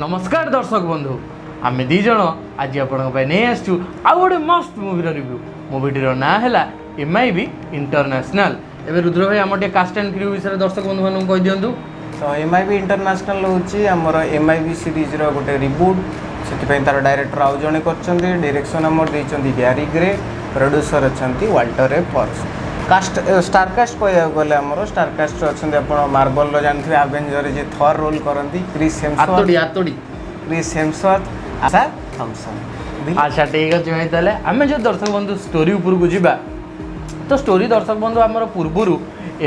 नमस्कार दर्शक बंधु आम दीज आज आपण नहीं आसू आउ गोटे मस्त मुवीर रिव्यू मुवीटर ना है MIB इंटरनेशनल। एवं रुद्र भाई आम कास्ट एंड क्रू विषय दर्शक बंधु मानक कही दिंतु। तो MIB इंटरनेशनल हूँ आमर MIB सीरीज गोटे रिबुट से तार डायरेक्टर आउ जड़े कर डायरेक्शन आमर देते ग्यारी ग्रे प्रोड्यूसर अच्छा Walter A Fox. Cast star cast कह गले आमर स्टारकास्ट अच्छा आप मार्बल जानते हैं आवेंजर जे थर रोल करती क्रिस हेम्सवर्थ आशा थॉमसन। अच्छा ठीक अच्छे भाई ताले आम जो दर्शक बंधु स्टोरी उपर को जीवा तो स्टोरी दर्शक बंधु आमर पूर्वर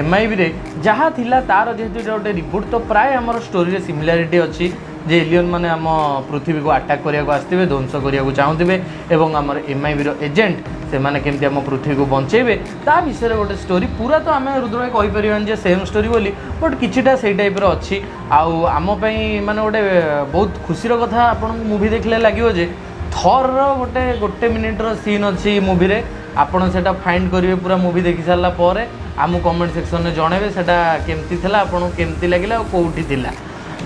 MIB रे जहाँ थिला तार जेहेतु गोटे रिबुट तो प्राय आमर स्टोरी रे सिमिलारिटी अच्छी जे एलियन माने आम पृथ्वी को अटैक करने आसते ध्वंस करने चाहूबे एवं आमर MIB रो एजेंट से माने केमती आम पृथ्वी को बंचेबे ता विषय गोटे स्टोरी पूरा तो आम रुद्र भाई कहीपर जे सेम स्टोरी बोली बट किछिटा से टाइप अच्छी आउ आम माने गोटे बहुत खुशी कथा आपन मूवी देखले लगे जे थर गोटे मिनिट्र सीन अच्छी मूवी रे आपन सेटा फाइंड करेंगे पूरा मूवी देखी सारा पर आम कमेंट सेक्शन में जनइबे सेटा केमती थिला आपन केमती लगिला कोठी थिला।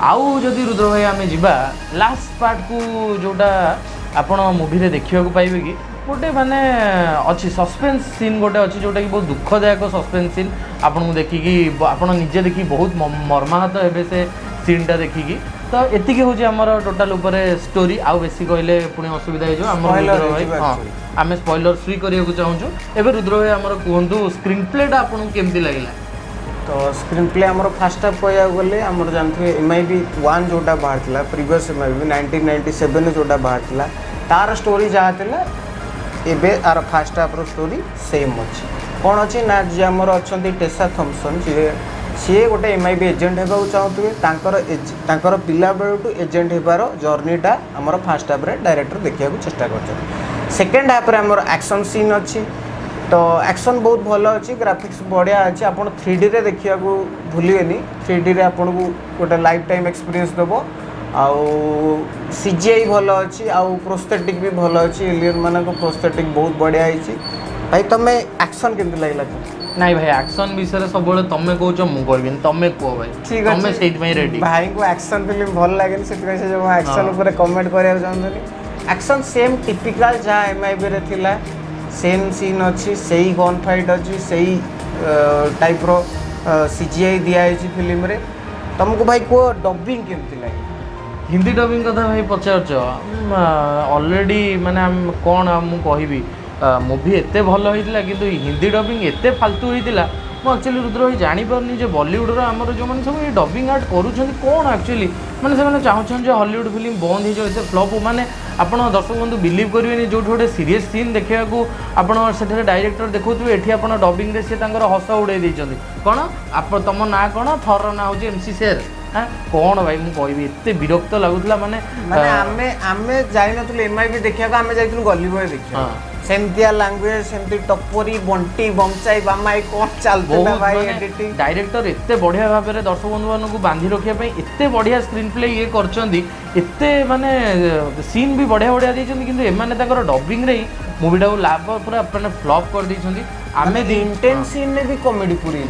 आउ जदि रुद्र भाई आम जीवा लास्ट पार्ट को जोटा आपन मूवी रे देखिया पाइबे कि गोटे माने अच्छी सस्पेंस सीन गोटे अच्छी जोटा कि बहुत दुखदायक सस्पेंस सीन आपन को देखिकी आपन निजे देखी बहुत मर्माहत हेबे से सीनटा देखिकी। तो एतिकी हूँ आमर टोटाल उपरे स्टोरी आउ बेसी कहले पुणी असुविधा हो रुद्र भाई हाँ आम स्पॉइलर फ्री करने चाहूँ। एवं रुद्र भाई आमर कहतु स्क्रीन प्लेटा आपको केमती लगे? तो स्क्रीन प्ले आमर फास्ट हाफ कह गले आमर जानते MIB 1 जोटा बाहर प्रीवियस MIB 1997 जोटा बाहर तार स्टोरी जहाँ थी एबे आर फास्ट हाफ रो स्टोरी सेम अच्छी कौन अच्छी ना जी आमर अच्छा टेसा थॉमसन सी गोटे MIB एजेंट होगा चाहते पिला बेलू एजेंट होबार जर्नीटा आमर फास्ट हाफ डायरेक्टर देखा चेष्टा कर। सेकेंड हाफ आमर एक्शन सीन अच्छी तो एक्शन बहुत भल अच्छी ग्राफिक्स बढ़िया अच्छी आप 3D रे देखा भूलिए 3D रे आपन को गोटे लाइफ टाइम एक्सपीरियंस देव आउ CGI भल अच्छी आउ प्रोस्थेटिक भी भल अच्छी एलियन मान प्रोस्थेटिक बहुत बढ़िया है। भाई तुम्हें एक्शन केमती लगला? नहीं भाई एक्शन विषय सब तुम कौच मुझे तुम कह भाई ठीक है तुम से रेडी भाई को एक्शन फिल्म भल लगे से एक्शन ऊपर कमेंट करने चाहते एक्शन सेम टिपिकल जहाँ MIB रे थिला सेम सीन अच्छी से गन फाइट अच्छी से टाइप रो CGI दिखाई फिल्म रे तुमको भाई को डबिंग केमती लगे? हिंदी डबिंग कथा भाई पचार ऑलरेडी माने कौन मुझे मूवी एत भल होता कि हिंदी डबिंग एत फालतू होता मुझे एक्चुअली रुद्र भाई जानीपारनी जो बॉलीवुड आमर जो मैंने सब डबिंग आर्ट करुँच कौन एक्चुअली मैंने से चाहते हॉलीवुड फिल्म बंद हो जाए फ्लॉप मैंने आप दर्शक बंधु बिलीव करेंगे जो गोटे सीरीयस सीन देखा आपड़ डायरेक्टर देखुए ये आप डबिंग सी हस उड़े कौन आप तुम ना कौन थर ना हूँ MC शेर हाँ कौन भाई मुझे कहि एत विरक्त लगुला माने आमे जाई नथुले MIB देखिया आमे जाइथुल गलीबय देखिया सेमतिया लैंग्वेज सेमति टप्परी बंटी बमचाई बामाई कौन चलता भाई एडिटिंग डायरेक्टर एत बढ़िया भाव में दर्शक बंधु मानक बांधि रखापी एत बढ़िया स्क्रीन प्ले ये करते माने सीन भी बढ़िया बढ़िया देइछन्ती किंतु एमाने ताकर डबिंग रे मूवीटा को लाभ पूरा माने फ्लॉप कर देइछन्ती। आमे इंटेंस सीन में भी कॉमेडी पूरी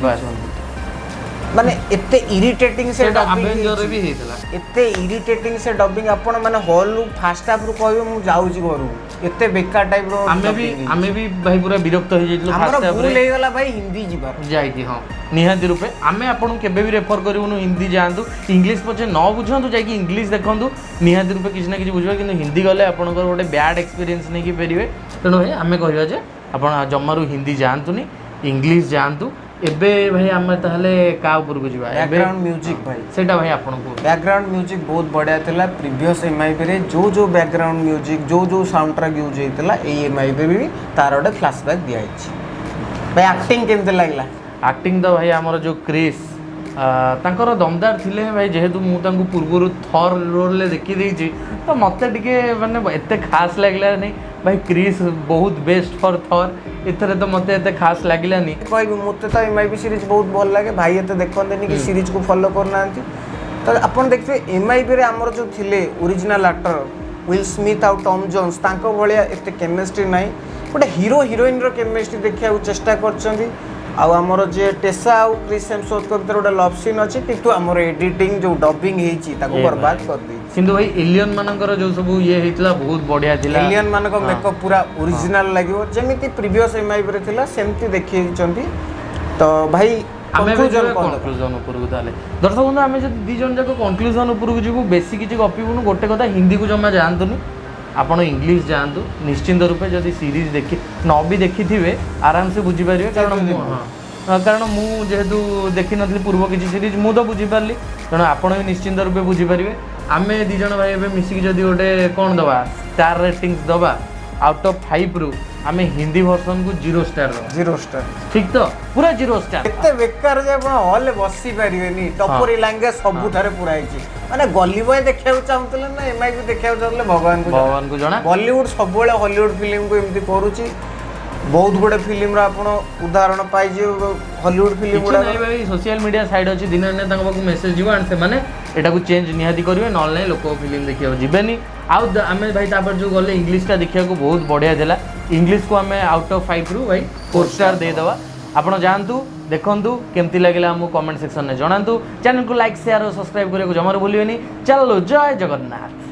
माने एते इरिटेटिंग से अवेंजर भी हेतला एते इरिटेटिंग से डबिंग आपण माने हॉल रु फास्ट हाफ रु कहबे मु जाउची घरु एते बेकार टाइप रो आमे भी भाई पूरा विरक्त हो जाइतलो फास्ट हाफ रे भूल हेगला भाई हिंदी जीवा जाईती हां निहाती रूपे आमे आपन केबे भी रेफर करिवनु हिंदी जानतु इंग्लिश पछे न बुझंतु जाई कि इंग्लिश देखंतु निहाती रूपे किछ ना किछ बुझबा किंतु हिंदी गले आपन को गोटे बैड एक्सपीरियंस नै कि फेरिवे तनो भाई आमे कहबा जे आपन जम्मारु हिंदी जानतुनी इंग्लिश जानतु एबे भाई आम ताहले का ऊपर को जीवा बैकग्राउंड म्यूजिक भाई सेटा भाई आपन को बैकग्राउंड म्यूजिक बहुत बढ़िया थिला प्रीवियस MIB रे जो बैकग्राउंड म्यूजिक जो साउंड ट्रैक यूज हेतला ए MIB रे भी तार ओडे फ्लैशबैक दिया है। भाई एक्टिंग केमते लागला? एक्टिंग तो भाई आमर जो क्रिस तांकर दमदार थिले भाई जेहेतु मु तांको पूर्वरु थर रोल ले देखि देइछि तो मते टिके माने एते खास लागला नहीं भाई क्रिस बहुत बेस्ट फॉर थर एथरे तो मते एते खास लागिलानी कहबी मते तो MIB सीरीज बहुत भल लागे भाई एते देखंदेनी कि सीरीज को फॉलो करनांती तो अपन देखबे MIB रे हमर जो थिले ओरिजिनल एक्टर विल स्मिथ आउ टॉम जोन्स तांको भलिया एते केमिस्ट्री नाही गोटे हीरो हीरोइन रो केमिस्ट्री देखिया चेष्टा करछंदी आमर जे टेसा आउ क्रिस हेम्सवर्थ को भीतर गोटे लव सीन अच्छी किंतु आमर एडिटिंग जो डबिंग हेची ताको ए बर्बाद भाई। कर दी किंतु भाई एलियन मानकर जो सब ये हेतला बहुत बढ़िया थिला एलियन मानको मेकअप पूरा ओरिजिनल लागिवो जेमिति प्रीवियस एमआई रे थिला सेमति देखि चंती तो भाई आमे कंक्लूजन कोन कंक्लूजन ऊपर को ताले दर्शक बंधु आमे जदी दी जन जाको कंक्लूजन ऊपर को जीवु बेसी किछि गपिबुनु गोटे कथा हिंदी को जमा जानतुनी आपण इंग्लिश जानतु निश्चिंत रूपे जदी सीरीज देखि न भी देखि थिबे आराम से बुझी पारिबे कारण मु जेहेतु देखि नथली पूर्व किछि सीरीज मु तो बुझी पारली कारण आपण भी निश्चिंत रूपे बुझी पारिबे आमे दी जन भाई एबे मिसिक जदी गोटे कोन दबा स्टार रेटिंग्स दबा आउट ऑफ 5 रु आमे हिंदी वर्जन को 0 स्टार दबा 0 स्टार ठीक तो पूरा 0 स्टार एते बेकार जे आपण हॉल बसी पारिबेनी टपरी लैंग्वेज सब थारे पूरा हिची माने गली बॉय देखिया चाहतले ना एमआई भी देखिया चाहतले भगवान को जणा बॉलीवुड सब बेले हॉलीवुड फिल्म को एमती करूची बहुत गुडे फिल्म रा आपण उदाहरण पाई जे हॉलीवुड फिल्म गुडा नहीं भाई सोशल मीडिया साइड अछि दिन ने तांग बाकू मेसेज जीव आन से माने एटा को चेंज निहाती करिवे नॉन लाइन लोक फिल्म देखियो जिबेनी आउ आमे भाई तापर जो गले इंग्लिश टा देखिया को बहुत बढ़िया देला इंग्लिश को आमे आउट ऑफ 5 रु भाई 4 स्टार दे दवा आपण जानतु देखंतु केमती लागला हमु कमेंट सेक्शन में जणांतु चैनल को लाइक शेयर और सब्सक्राइब करे को जमार भूलियोनी चलो जय जगन्नाथ।